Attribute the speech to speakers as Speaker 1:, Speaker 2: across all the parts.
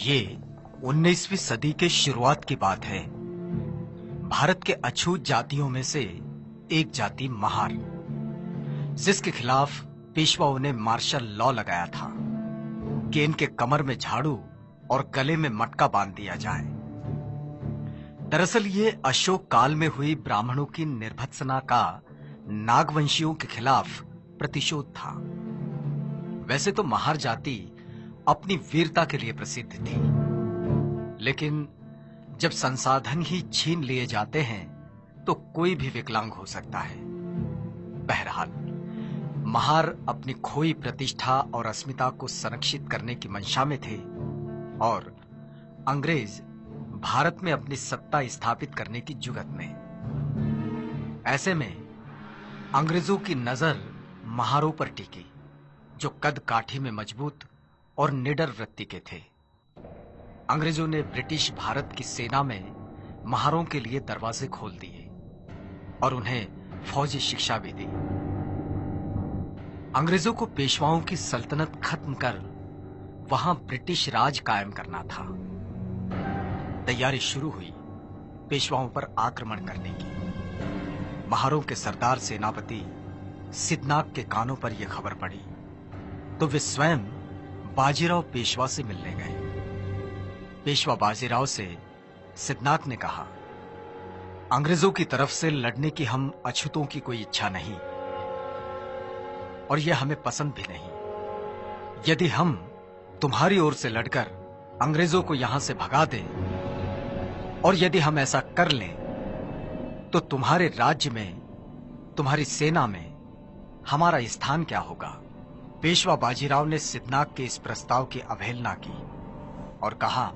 Speaker 1: ये 19वीं सदी के शुरुआत की बात है। भारत के अछूत जातियों में से एक जाति महार, जिसके खिलाफ पेशवाओं ने मार्शल लॉ लगाया था कि इनके कमर में झाड़ू और गले में मटका बांध दिया जाए। दरअसल ये अशोक काल में हुई ब्राह्मणों की निर्भत्सना का नागवंशियों के खिलाफ प्रतिशोध था। वैसे तो महार जाति अपनी वीरता के लिए प्रसिद्ध थी, लेकिन जब संसाधन ही छीन लिए जाते हैं तो कोई भी विकलांग हो सकता है। बहरहाल महार अपनी खोई प्रतिष्ठा और अस्मिता को संरक्षित करने की मंशा में थे और अंग्रेज भारत में अपनी सत्ता स्थापित करने की जुगत में। ऐसे में अंग्रेजों की नजर महारों पर टिकी, जो कद काठी में मजबूत और निडर वृत्ति के थे। अंग्रेजों ने ब्रिटिश भारत की सेना में महारों के लिए दरवाजे खोल दिए और उन्हें फौजी शिक्षा भी दी। अंग्रेजों को पेशवाओं की सल्तनत खत्म कर वहां ब्रिटिश राज कायम करना था। तैयारी शुरू हुई पेशवाओं पर आक्रमण करने की। महारों के सरदार सेनापति सिद्धनाग के कानों पर यह खबर पड़ी तो वे स्वयं बाजीराव पेशवा से मिलने गए। पेशवा बाजीराव से सिद्धनाग ने कहा, अंग्रेजों की तरफ से लड़ने की हम अछूतों की कोई इच्छा नहीं और यह हमें पसंद भी नहीं। यदि हम तुम्हारी ओर से लड़कर अंग्रेजों को यहां से भगा दें और यदि हम ऐसा कर लें तो तुम्हारे राज्य में, तुम्हारी सेना में हमारा स्थान क्या होगा। पेशवा बाजीराव ने सिद्धनाग के इस प्रस्ताव की अवहेलना की और कहा,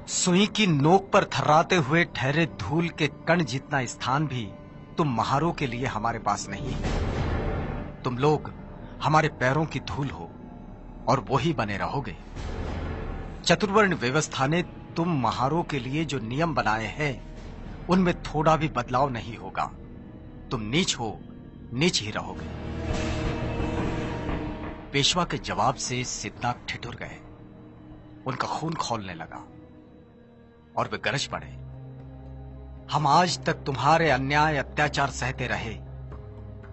Speaker 1: सुई की नोक पर थर्राते हुए ठहरे धूल के कण जितना स्थान भी तुम महारों के लिए हमारे पास नहीं है। तुम लोग हमारे पैरों की धूल हो और वही बने रहोगे। चतुर्वर्ण व्यवस्था ने तुम महारों के लिए जो नियम बनाए हैं उनमें थोड़ा भी बदलाव नहीं होगा। तुम नीच हो, नीच ही रहोगे। पेशवा के जवाब से सिद्धनाग ठिठुर गए। उनका खून खौलने लगा और वे गरज पड़े, हम आज तक तुम्हारे अन्याय अत्याचार सहते रहे,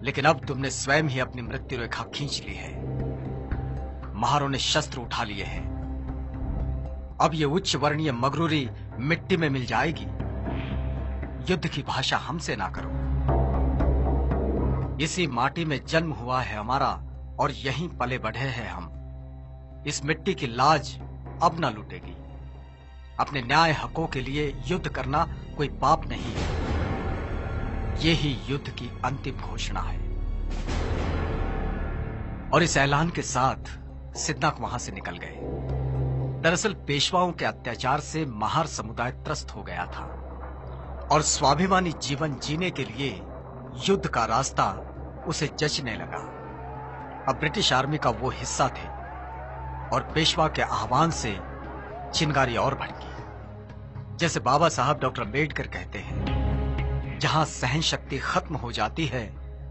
Speaker 1: लेकिन अब तुमने स्वयं ही अपनी मृत्यु रेखा खींच ली है। महारों ने शस्त्र उठा लिए हैं। अब ये उच्च वर्णीय मगरूरी मिट्टी में मिल जाएगी। युद्ध की भाषा हमसे ना करो। इसी माटी में जन्म हुआ है हमारा और यहीं पले बढ़े हैं हम। इस मिट्टी की लाज अब न लूटेगी। अपने न्याय हकों के लिए युद्ध करना कोई पाप नहीं है। ये ही युद्ध की अंतिम घोषणा है। और इस ऐलान के साथ सिद्धनाग वहां से निकल गए। दरअसल पेशवाओं के अत्याचार से महार समुदाय त्रस्त हो गया था और स्वाभिमानी जीवन जीने के लिए युद्ध का रास्ता उसे जचने लगा। अब ब्रिटिश आर्मी का वो हिस्सा थे और पेशवा के आह्वान से चिंगारी और भड़की। जैसे बाबा साहब डॉक्टर अम्बेडकर कहते हैं, जहां सहन शक्ति खत्म हो जाती है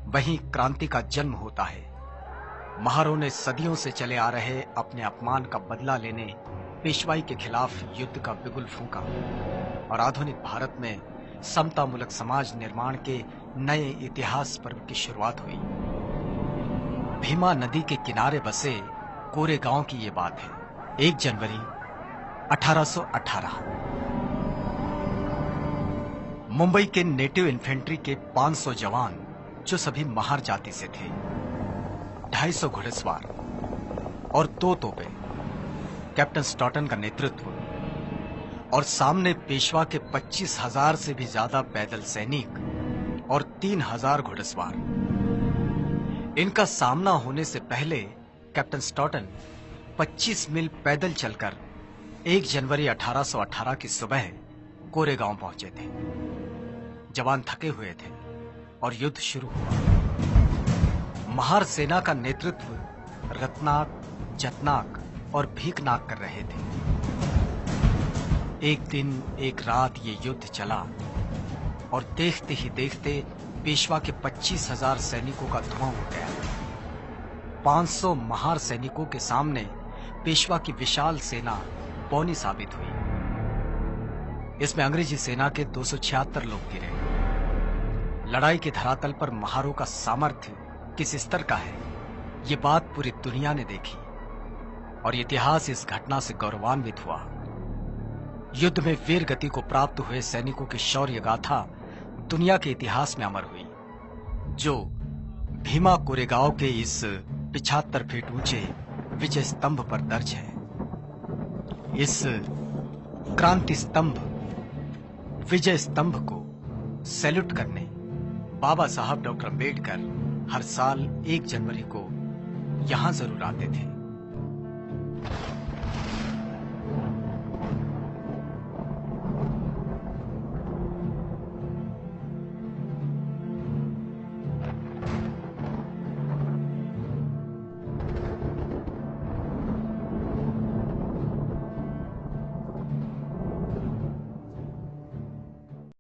Speaker 1: वहीं क्रांति का जन्म होता है। महारों ने सदियों से चले आ रहे अपने अपमान का बदला लेने पेशवाई के खिलाफ युद्ध का बिगुल फूंका और आधुनिक भारत में समतामूलक समाज निर्माण के नए इतिहास पर्व की शुरुआत हुई। भीमा नदी के किनारे बसे कोरेगांव की ये बात है। 1 जनवरी 1818। मुंबई के नेटिव इन्फेंट्री के 500 जवान, जो सभी महार जाति से थे, 250 घुड़सवार और 2 तोपें, कैप्टन स्टॉटन का नेतृत्व और सामने पेशवा के 25,000 से भी ज्यादा पैदल सैनिक और 3,000 घुड़सवार। इनका सामना होने से पहले कैप्टन स्टॉटन 25 मील पैदल चलकर 1 जनवरी 1818 की सुबह कोरेगांव पहुंचे थे। जवान थके हुए थे और युद्ध शुरू हुआ। महार सेना का नेतृत्व रत्नाक, जतनाक और भीकनाक कर रहे थे। एक दिन एक रात ये युद्ध चला और देखते ही देखते पेशवा के 25,000 सैनिकों का धुआं उठ गया। 500 महार सैनिकों के सामने पेशवा की विशाल सेना पौनी साबित हुई। इसमें अंग्रेजी सेना के 276 लोग गिरे। लड़ाई के धरातल पर महारों का सामर्थ्य किस स्तर का है, ये बात पूरी दुनिया ने देखी और इतिहास इस घटना से गौरवान्वित हुआ। युद्ध में वीर गति को प्राप्त हुए सैनिकों की शौर्य गाथा दुनिया के इतिहास में अमर हुई, जो भीमा कोरेगांव के इस 75 फीट ऊंचे विजय स्तंभ पर दर्ज है। इस क्रांति स्तंभ, विजय स्तंभ को सैल्यूट करने बाबा साहब डॉक्टर अम्बेडकर हर साल 1 जनवरी को यहां जरूर आते थे।